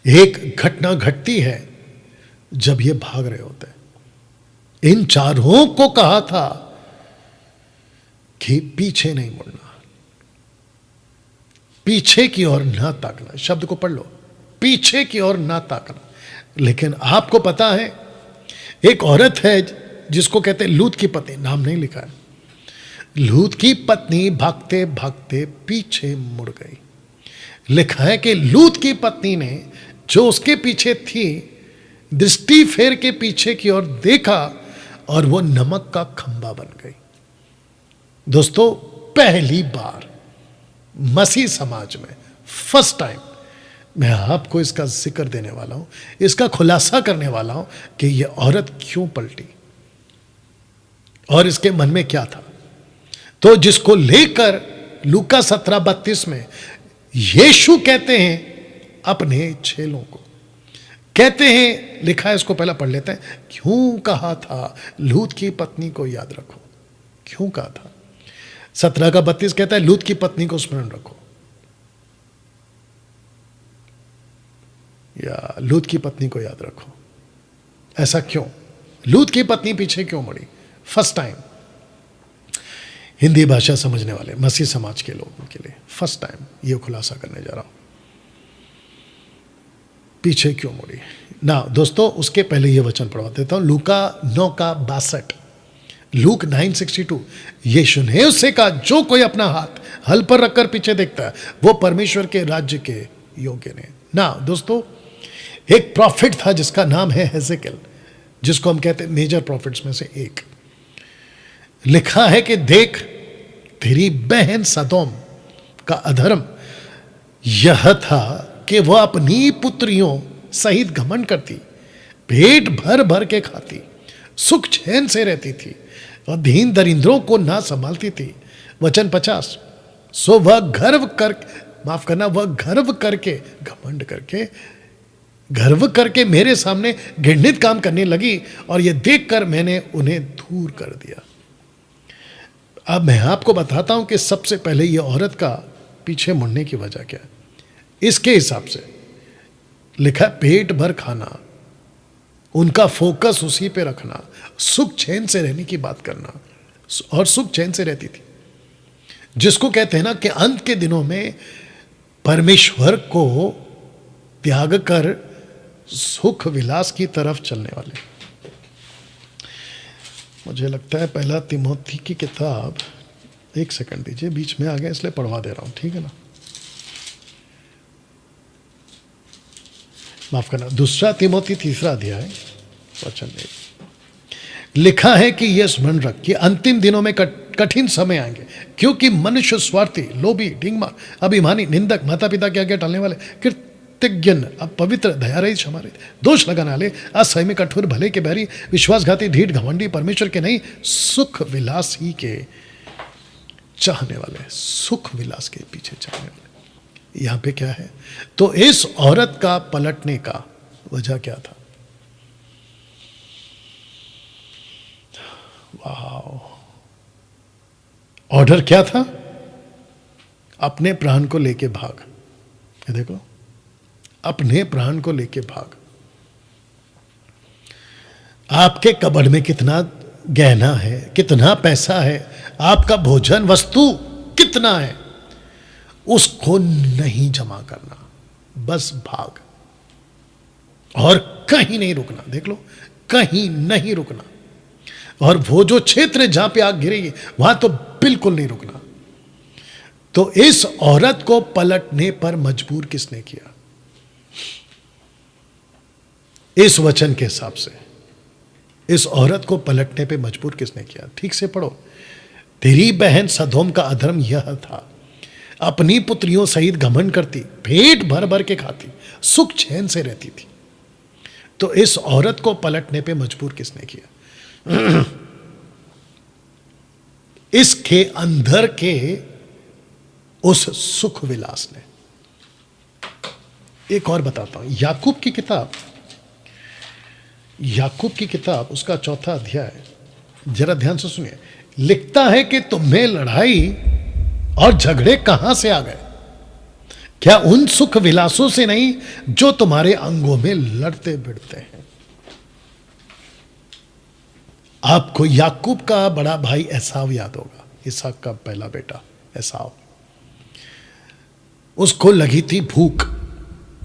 एक घटना घटती है जब ये भाग रहे होते हैं। इन चारों को कहा था कि पीछे नहीं मुड़ना, पीछे की ओर ना ताकना। शब्द को पढ़ लो, पीछे की ओर ना ताकना। लेकिन आपको पता है, एक औरत है जिसको कहते हैं लूत की पत्नी, नाम नहीं लिखा है। लूत की पत्नी भागते भागते पीछे मुड़ गई। लिखा है कि लूत की पत्नी ने जो उसके पीछे थी दृष्टि फेर के पीछे की ओर देखा और वो नमक का खंबा बन गई। दोस्तों, पहली बार मसीह समाज में फर्स्ट टाइम मैं आपको इसका जिक्र देने वाला हूं, इसका खुलासा करने वाला हूं कि यह औरत क्यों पलटी और इसके मन में क्या था। तो जिसको लेकर लूका 17:32 में यीशु कहते हैं अपने चेलों को, कहते हैं, लिखा है, इसको पहला पढ़ लेते हैं। क्यों कहा था लूत की पत्नी को याद रखो, क्यों कहा था। 17:32 कहता है लूत की पत्नी को स्मरण रखो, या लूत की पत्नी को याद रखो। ऐसा क्यों? लूत की पत्नी पीछे क्यों मुड़ी? फर्स्ट टाइम हिंदी भाषा समझने वाले मसीह समाज के लोगों के लिए फर्स्ट टाइम यह खुलासा करने जा रहा हूं, पीछे क्यों मुड़ी ना। दोस्तों, उसके पहले यह वचन पढ़वा देता हूं, लूका 9:62, लूक 9:62। यीशु ने उससे कहा, जो कोई अपना हाथ हल पर रखकर पीछे देखता है वो परमेश्वर के राज्य के योग्य नहीं ना। दोस्तों, एक प्रॉफिट था जिसका नाम है हेजेकियल, जिसको हम कहते हैं मेजर प्रॉफिट्स में से एक। लिखा है कि देख, तेरी बहन सदोम का अधर्म यह था कि वह अपनी पुत्रियों सहित घमंड करती, पेट भर भर के खाती, सुख चैन से रहती थी और दीन दरिंद्रों को ना संभालती थी। वचन 50, सो वह गर्व कर, माफ करना, वह गर्व करके, घमंड करके, गर्व करके मेरे सामने घृणित काम करने लगी और यह देखकर मैंने उन्हें दूर कर दिया। अब मैं आपको बताता हूं कि सबसे पहले यह औरत का पीछे मुड़ने की वजह क्या है। इसके हिसाब से लिखा, पेट भर खाना, उनका फोकस उसी पे रखना, सुख चैन से रहने की बात करना, और सुख चैन से रहती थी, जिसको कहते हैं ना कि अंत के दिनों में परमेश्वर को त्याग कर सुख विलास की तरफ चलने वाले। मुझे लगता है पहला तिमोथी की किताब, एक सेकंड दीजिए, बीच में आ गया इसलिए पढ़वा दे रहा हूं, ठीक है ना। माफ करना, दूसरा तिमोथी 3 अध्याय वचन 1, लिखा है कि यह स्मरण रख कि अंतिम दिनों में कठिन समय आएंगे, क्योंकि मनुष्य स्वार्थी, लोभी, ढींगमार, अभिमानी, निंदक, माता पिता के आगे टालने वाले, कृतज्ञ, अपवित्र, दयारहित, क्षमारहित, दोष लगाने वाले, असहमी, कठोर, भले के बैरी, विश्वासघाती, ढीठ, घमंडी, परमेश्वर के नहीं, सुख विलास ही के चाहने वाले, सुख विलास के पीछे चाहने वाले। यहां पे क्या है? तो इस औरत का पलटने का वजह क्या था? वाह, ऑर्डर क्या था? अपने प्राण को लेके भाग। ये देखो, अपने प्राण को लेके भाग। आपके कबड़ में कितना गहना है, कितना पैसा है, आपका भोजन वस्तु कितना है, उसको नहीं जमा करना, बस भाग और कहीं नहीं रुकना। देख लो, कहीं नहीं रुकना। और वो जो क्षेत्र जहां पे आग गिरेगी वहां तो बिल्कुल नहीं रुकना। तो इस औरत को पलटने पर मजबूर किसने किया? इस वचन के हिसाब से इस औरत को पलटने पे मजबूर किसने किया? ठीक से पढ़ो, तेरी बहन सदोम का अधर्म यह था, अपनी पुत्रियों सहित घमंड करती, पेट भर भर के खाती, सुख चैन से रहती थी। तो इस औरत को पलटने पे मजबूर किसने किया? इसके अंदर के उस सुख विलास ने। एक और बताता हूं, याकूब की किताब उसका 4 अध्याय, जरा ध्यान से सुनिए। लिखता है कि तुम्हें लड़ाई और झगड़े कहां से आ गए? क्या उन सुख विलासों से नहीं जो तुम्हारे अंगों में लड़ते भिड़ते हैं। आपको याकूब का बड़ा भाई एसाव याद होगा, इसहाक का पहला बेटा एसाव। उसको लगी थी भूख,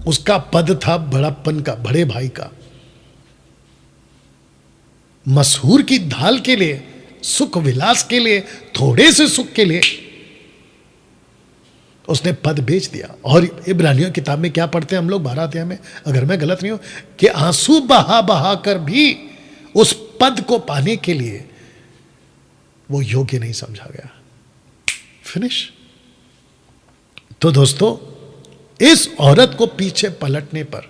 उसका पद था बड़प्पन का, बड़े भाई का। मसूर की दाल के लिए, सुख विलास के लिए, थोड़े से सुख के लिए उसने पद बेच दिया। और इब्रानियों किताब में क्या पढ़ते हैं हम लोग 12 अध्याय में, अगर मैं गलत नहीं हूं, कि आंसू बहा बहा कर भी उस पद को पाने के लिए वो योग्य नहीं समझा गया। फिनिश। तो दोस्तों, इस औरत को पीछे पलटने पर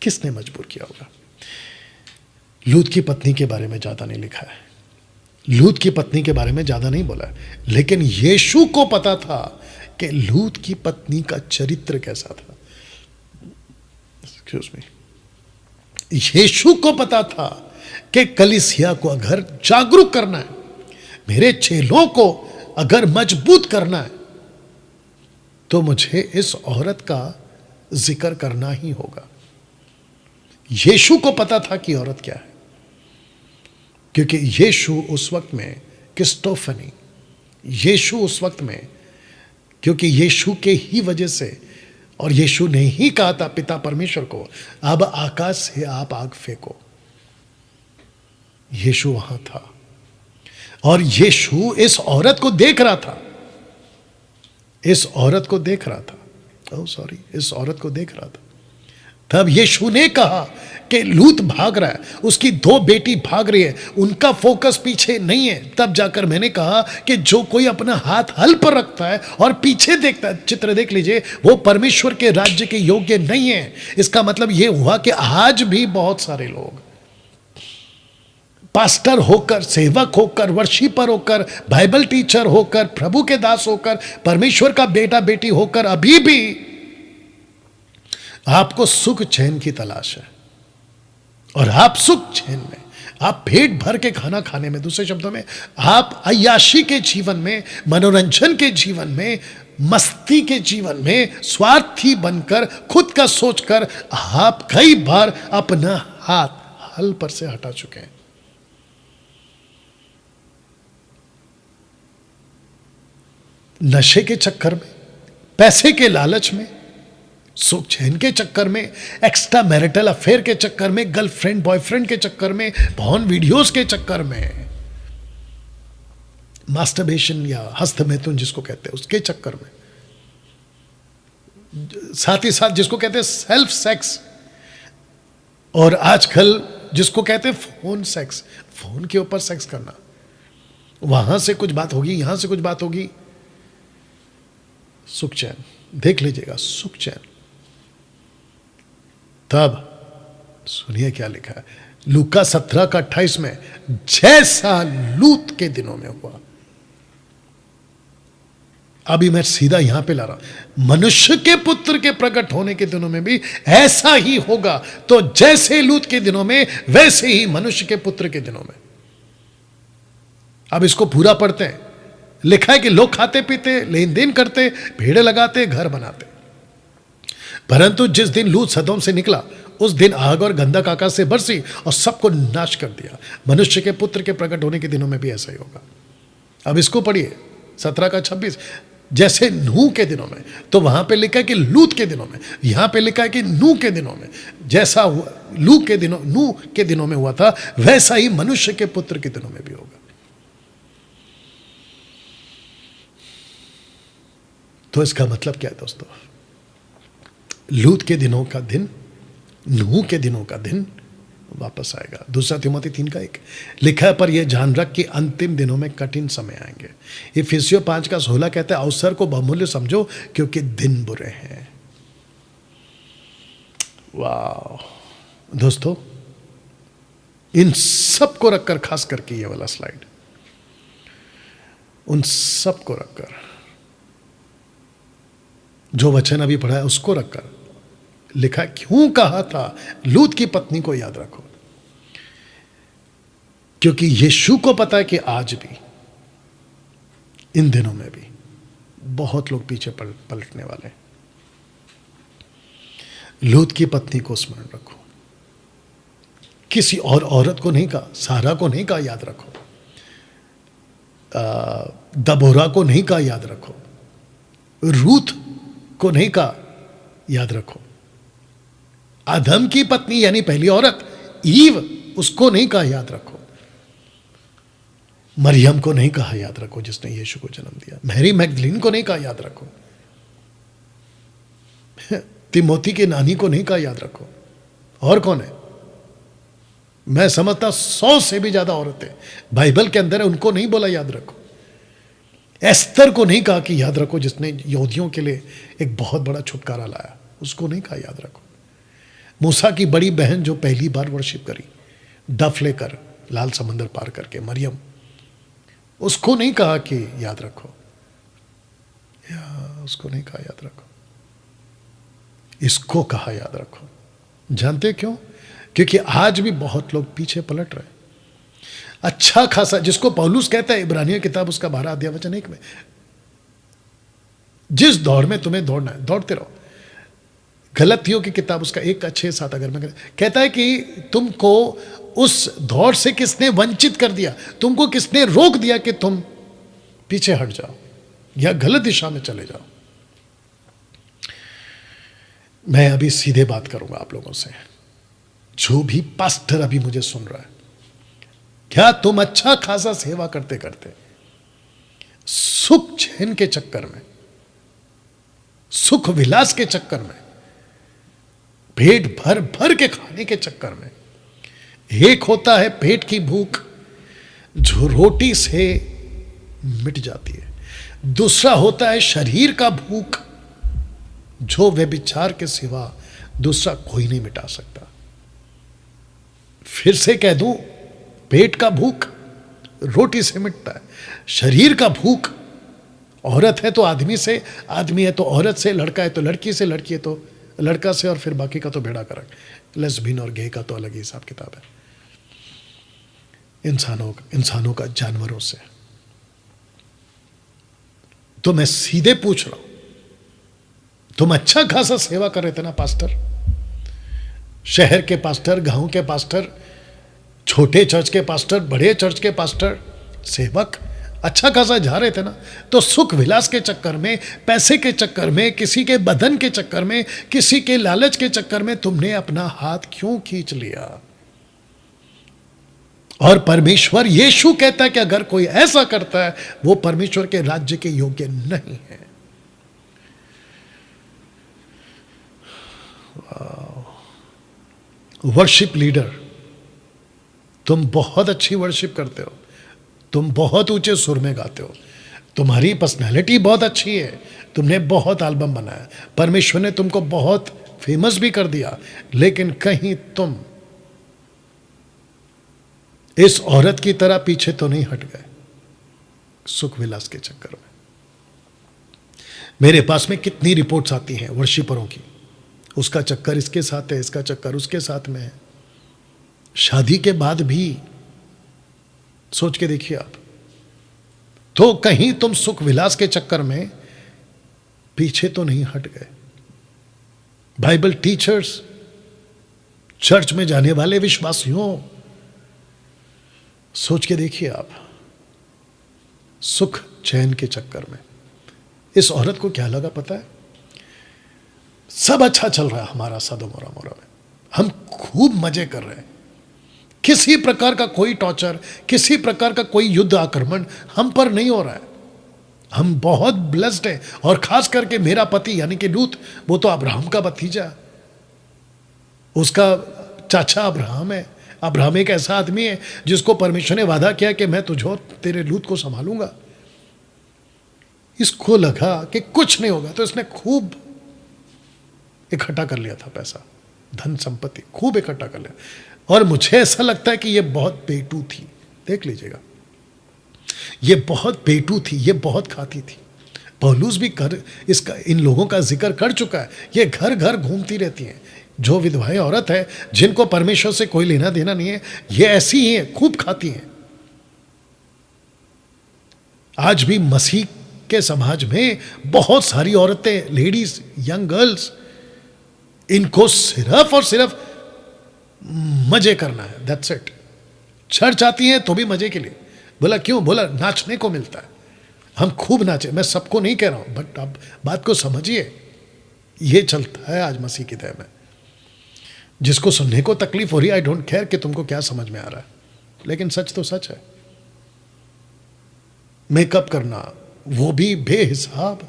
किसने मजबूर किया होगा? लूत की पत्नी के बारे में ज्यादा नहीं लिखा है, लूत की पत्नी के बारे में ज्यादा नहीं बोला है, लेकिन यीशु को पता था कि लूत की पत्नी का चरित्र कैसा था। Excuse me. यीशु को पता था कि कलीसिया को अगर जागरूक करना है, मेरे चेलों को अगर मजबूत करना है, तो मुझे इस औरत का जिक्र करना ही होगा। यीशु को पता था कि औरत क्या है, क्योंकि यीशु उस वक्त में क्रिस्टोफनी, यीशु उस वक्त में, क्योंकि यीशु के ही वजह से, और यीशु ने ही कहा था पिता परमेश्वर को, अब आकाश से आप आग फेंको। यीशु वहां था और यीशु इस औरत को देख रहा था, इस औरत को देख रहा था, ओह सॉरी, इस औरत को देख रहा था। तब यीशु ने कहा कि लूत भाग रहा है, उसकी 2 बेटी भाग रही है, उनका फोकस पीछे नहीं है। तब जाकर मैंने कहा कि जो कोई अपना हाथ हल पर रखता है और पीछे देखता है, चित्र देख लीजिए, वो परमेश्वर के राज्य के योग्य नहीं है। इसका मतलब यह हुआ कि आज भी बहुत सारे लोग पास्टर होकर, सेवक होकर, वर्शिपर होकर, बाइबल टीचर होकर, प्रभु के दास होकर, परमेश्वर का बेटा बेटी होकर अभी भी आपको सुख चैन की तलाश है। और आप सुख चैन में, आप पेट भर के खाना खाने में, दूसरे शब्दों में आप अय्याशी के जीवन में, मनोरंजन के जीवन में, मस्ती के जीवन में स्वार्थी बनकर, खुद का सोचकर आप कई बार अपना हाथ हल पर से हटा चुके हैं। नशे के चक्कर में, पैसे के लालच में, सुख चैन के चक्कर में, एक्स्ट्रा मैरिटल अफेयर के चक्कर में, गर्लफ्रेंड बॉयफ्रेंड के चक्कर में, पॉर्न वीडियोस के चक्कर में, मास्टरबेशन या हस्तमैथुन जिसको कहते हैं उसके चक्कर में, साथ ही साथ जिसको कहते हैं सेल्फ सेक्स, और आजकल जिसको कहते हैं फोन सेक्स, फोन के ऊपर सेक्स करना, वहां से कुछ बात होगी, यहां से कुछ बात होगी। सुख चैन देख लीजिएगा, सुख चैन। तब सुनिए क्या लिखा है लूका 17 का 28 में, जैसा लूत के दिनों में हुआ। अभी मैं सीधा यहां पे ला रहा हूं, मनुष्य के पुत्र के प्रकट होने के दिनों में भी ऐसा ही होगा। तो जैसे लूत के दिनों में, वैसे ही मनुष्य के पुत्र के दिनों में। अब इसको पूरा पढ़ते हैं। लिखा है कि लोग खाते पीते, लेन देन करते, भेड़े लगाते, घर बनाते, परंतु जिस दिन लूत सदोम से निकला, उस दिन आग और गंधक आकाश से बरसी और सबको नाश कर दिया। मनुष्य के पुत्र के प्रकट होने के दिनों में भी ऐसा ही होगा। अब इसको पढ़िए 17 का 26, जैसे नूह के दिनों में, तो वहां पे लिखा है कि लूत के दिनों में, यहां पे लिखा है कि नूह के दिनों में। जैसा नूह के दिनों में हुआ था, वैसा ही मनुष्य के पुत्र के दिनों में भी होगा। तो इसका मतलब क्या है दोस्तों? लूत के दिनों का दिन, नूह के दिनों का दिन वापस आएगा। 2 तिमोथी 3:1 लिखा है, पर यह जान रख कि अंतिम दिनों में कठिन समय आएंगे। इफिसियों 5:16 कहता है, अवसर को बहुमूल्य समझो क्योंकि दिन बुरे हैं। वाह दोस्तों, इन सब को रखकर, खास करके ये वाला स्लाइड, उन सब को रखकर, जो वचन अभी पढ़ा है उसको रखकर लिखा, क्यों कहा था लूत की पत्नी को याद रखो? क्योंकि यीशु को पता है कि आज भी, इन दिनों में भी बहुत लोग पीछे पलटने वाले हैं। लूत की पत्नी को स्मरण रखो। किसी और औरत को नहीं कहा, सारा को नहीं कहा याद रखो, दबोरा को नहीं कहा याद रखो, रूथ को नहीं कहा याद रखो, आदम की पत्नी यानी पहली औरत ईव, उसको नहीं कहा याद रखो, मरियम को नहीं कहा याद रखो जिसने यीशु को जन्म दिया, मैरी मैगदलीन को नहीं कहा याद रखो, तिमोथी की नानी को नहीं कहा याद रखो। और कौन है? मैं समझता 100 से भी ज्यादा औरतें बाइबल के अंदर है, उनको नहीं बोला याद रखो। एस्तर को नहीं कहा कि याद रखो जिसने यहूदियों के लिए एक बहुत बड़ा छुटकारा लाया, उसको नहीं कहा याद रखो। मूसा की बड़ी बहन जो पहली बार वर्शिप करी डफ लेकर लाल समंदर पार करके, मरियम, उसको नहीं कहा कि याद रखो, या उसको नहीं कहा याद रखो, इसको कहा याद रखो। जानते क्यों? क्योंकि आज भी बहुत लोग पीछे पलट रहे। अच्छा खासा, जिसको पौलुस कहता है इब्रानियों किताब उसका 12 अध्याय वचन 1 में, जिस दौड़ में तुम्हें दौड़ना है दौड़ते रहो। गलतियों की किताब उसका 1:6-7 अगर मैं कहता है कि तुमको उस दौड़ से किसने वंचित कर दिया, तुमको किसने रोक दिया कि तुम पीछे हट जाओ या गलत दिशा में चले जाओ। मैं अभी सीधे बात करूंगा आप लोगों से, जो भी पास्टर अभी मुझे सुन रहा है, क्या तुम अच्छा खासा सेवा करते करते सुख चैन के चक्कर में, सुख विलास के चक्कर में, पेट भर भर के खाने के चक्कर में, एक होता है पेट की भूख जो रोटी से मिट जाती है, दूसरा होता है शरीर का भूख जो व्यभिचार के सिवा दूसरा कोई नहीं मिटा सकता। फिर से कह दूं, पेट का भूख रोटी से मिटता है, शरीर का भूख औरत है तो आदमी से, आदमी है तो औरत से, लड़का है तो लड़की से, लड़की है तो लड़का से, और फिर बाकी का तो भेड़ा करक, लेस्बियन और गे का तो अलग ही हिसाब किताब है, इंसानों का जानवरों से। तो मैं सीधे पूछ रहा हूं, तुम अच्छा खासा सेवा कर रहे थे ना पास्टर, शहर के पास्टर, गांव के पास्टर, छोटे चर्च के पास्टर, बड़े चर्च के पास्टर, सेवक अच्छा खासा जा रहे थे ना, तो सुख विलास के चक्कर में, पैसे के चक्कर में, किसी के बदन के चक्कर में, किसी के लालच के चक्कर में तुमने अपना हाथ क्यों खींच लिया? और परमेश्वर यीशु कहता है कि अगर कोई ऐसा करता है वो परमेश्वर के राज्य के योग्य नहीं है। वर्शिप लीडर, तुम बहुत अच्छी वर्शिप करते हो, तुम बहुत ऊंचे सुर में गाते हो, तुम्हारी पर्सनैलिटी बहुत अच्छी है, तुमने बहुत एल्बम बनाया, परमेश्वर ने तुमको बहुत फेमस भी कर दिया, लेकिन कहीं तुम इस औरत की तरह पीछे तो नहीं हट गए सुख विलास के चक्कर में। मेरे पास में कितनी रिपोर्ट्स आती हैं वर्शिपरों की, उसका चक्कर इसके साथ है, इसका चक्कर उसके साथ में है, शादी के बाद भी। सोच के देखिए आप, तो कहीं तुम सुख विलास के चक्कर में पीछे तो नहीं हट गए। बाइबल टीचर्स, चर्च में जाने वाले विश्वासियों, सोच के देखिए आप, सुख चैन के चक्कर में इस औरत को क्या लगा पता है? सब अच्छा चल रहा है हमारा सदोम और अमोरा में, हम खूब मजे कर रहे हैं, किसी प्रकार का कोई टॉर्चर, किसी प्रकार का कोई युद्ध आक्रमण हम पर नहीं हो रहा है, हम बहुत ब्लेस्ड हैं। और खास करके मेरा पति यानी कि लूत, वो तो अब्राहम का भतीजा, उसका चाचा अब्राहम है। अब्राहम एक ऐसा आदमी है जिसको परमेश्वर ने वादा किया कि मैं तुझे तेरे लूत को संभालूंगा। इसको लगा कि कुछ नहीं होगा, तो इसने खूब इकट्ठा कर लिया था पैसा, धन संपत्ति खूब इकट्ठा कर लिया। और मुझे ऐसा लगता है कि ये बहुत पेटू थी, देख लीजिएगा, ये बहुत पेटू थी, ये बहुत खाती थी। पौलुस भी इन लोगों का जिक्र कर चुका है। ये घर घर घूमती रहती हैं, जो विधवाएं औरत है जिनको परमेश्वर से कोई लेना देना नहीं है, ये ऐसी ही हैं, खूब खाती हैं। आज भी मसीह के समाज में बहुत सारी औरतें, लेडीज, यंग गर्ल्स इनको सिर्फ और सिर्फ मजे करना है, दैट्स इट। चर्च आती हैं तो भी मजे के लिए। बोला क्यों? बोला नाचने को मिलता है, हम खूब नाचे। मैं सबको नहीं कह रहा हूं, बट आप बात को समझिए, ये चलता है आज मसीह की दया में। जिसको सुनने को तकलीफ हो रही है, आई डोंट केयर कि तुमको क्या समझ में आ रहा है, लेकिन सच तो सच है। मेकअप करना, वो भी बेहिसाब,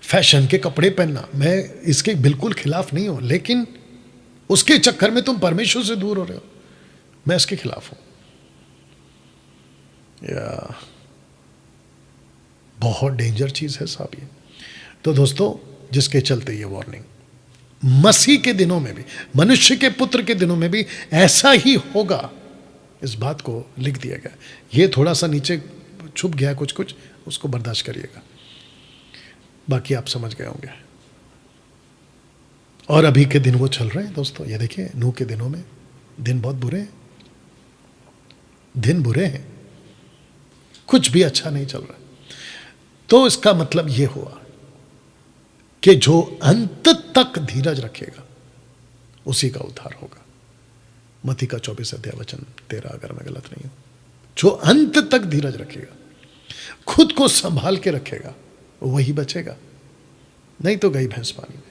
फैशन के कपड़े पहनना, मैं इसके बिल्कुल खिलाफ नहीं हूं, लेकिन उसके चक्कर में तुम परमेश्वर से दूर हो रहे हो, मैं इसके खिलाफ हूं। या बहुत डेंजर चीज है साहब ये। तो दोस्तों, जिसके चलते ये वार्निंग, मसीह के दिनों में भी, मनुष्य के पुत्र के दिनों में भी ऐसा ही होगा, इस बात को लिख दिया गया। ये थोड़ा सा नीचे छुप गया कुछ कुछ, उसको बर्दाश्त करिएगा, बाकी आप समझ गए होंगे। और अभी के दिन वो चल रहे हैं दोस्तों, ये देखिए, नूह के दिनों में दिन बहुत बुरे हैं, दिन बुरे हैं, कुछ भी अच्छा नहीं चल रहा। तो इसका मतलब ये हुआ कि जो अंत तक धीरज रखेगा उसी का उद्धार होगा। मत्ती का 24 अध्याय वचन 13, अगर मैं गलत नहीं हूं। जो अंत तक धीरज रखेगा, खुद को संभाल के रखेगा, वही बचेगा, नहीं तो गई भैंस पानी में।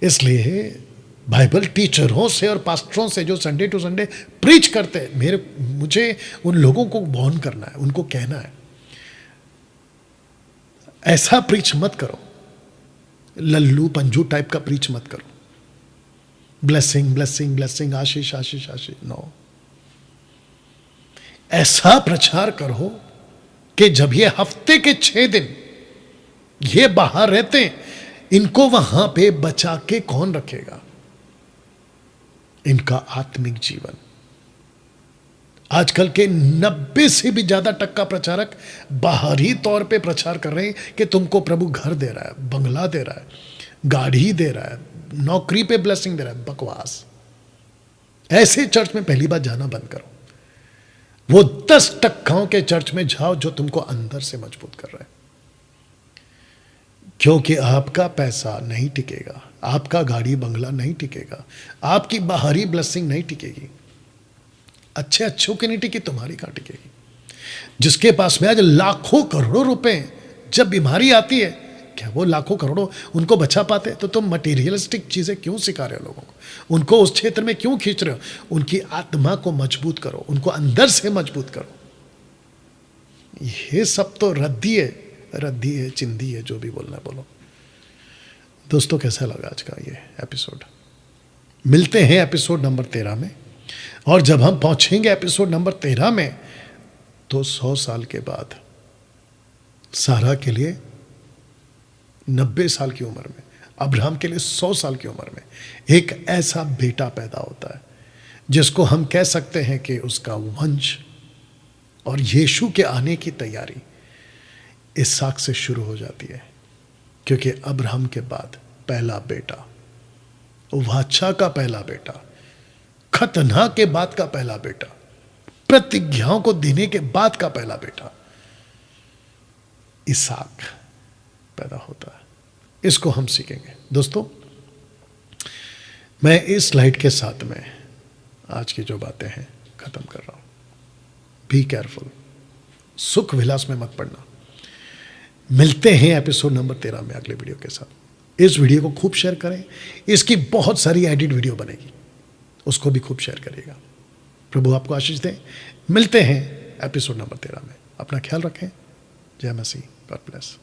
इसलिए बाइबल टीचरों से और पास्टरों से जो संडे टू संडे प्रीच करते हैं, मुझे उन लोगों को वार्न करना है, उनको कहना है, ऐसा प्रीच मत करो, लल्लू पंजू टाइप का प्रीच मत करो, ब्लेसिंग ब्लेसिंग ब्लेसिंग, आशीष आशीष आशीष, नो। ऐसा प्रचार करो कि जब ये हफ्ते के 6 दिन ये बाहर रहते हैं, इनको वहां पे बचा के कौन रखेगा? इनका आत्मिक जीवन। आजकल के 90 से भी ज्यादा टक्का प्रचारक बाहरी तौर पे प्रचार कर रहे हैं कि तुमको प्रभु घर दे रहा है, बंगला दे रहा है, गाड़ी दे रहा है, नौकरी पे ब्लेसिंग दे रहा है। बकवास। ऐसे चर्च में पहली बार जाना बंद करो। वो 10% के चर्च में जाओ जो तुमको अंदर से मजबूत कर रहा है, क्योंकि आपका पैसा नहीं टिकेगा, आपका गाड़ी बंगला नहीं टिकेगा, आपकी बाहरी ब्लेसिंग नहीं टिकेगी, अच्छे अच्छों की नहीं टिकी, तुम्हारी कहां टिकेगी? जिसके पास में आज लाखों करोड़ों रुपए, जब बीमारी आती है, क्या वो लाखों करोड़ों उनको बचा पाते? तो तुम मटेरियलिस्टिक चीजें क्यों सिखा रहे हो लोगों को? उनको उस क्षेत्र में क्यों खींच रहे हो? उनकी आत्मा को मजबूत करो, उनको अंदर से मजबूत करो। ये सब तो रद्दी है, चिंदी है, जो भी बोलना है बोलो। दोस्तों, कैसा लगा आज का ये एपिसोड? मिलते हैं एपिसोड नंबर 13 में, और जब हम पहुंचेंगे एपिसोड नंबर 13 में, तो 100 साल के बाद सारा के लिए 90 साल की उम्र में, अब्राहम के लिए 100 साल की उम्र में एक ऐसा बेटा पैदा होता है जिसको हम कह सकते हैं कि उसका वंश और यीशु के आने की तैयारी इसहाक से शुरू हो जाती है। क्योंकि अब्राहम के बाद पहला बेटा, वाचा का पहला बेटा, खतना के बाद का पहला बेटा, प्रतिज्ञाओं को देने के बाद का पहला बेटा इसहाक पैदा होता है। इसको हम सीखेंगे। दोस्तों, मैं इस स्लाइड के साथ में आज की जो बातें हैं खत्म कर रहा हूं। बी केयरफुल, सुख विलास में मत पड़ना। मिलते हैं एपिसोड नंबर 13 में अगले वीडियो के साथ। इस वीडियो को खूब शेयर करें, इसकी बहुत सारी एडिट वीडियो बनेगी, उसको भी खूब शेयर करिएगा। प्रभु आपको आशीष दें। मिलते हैं एपिसोड नंबर 13 में। अपना ख्याल रखें। जय मसीह। God bless.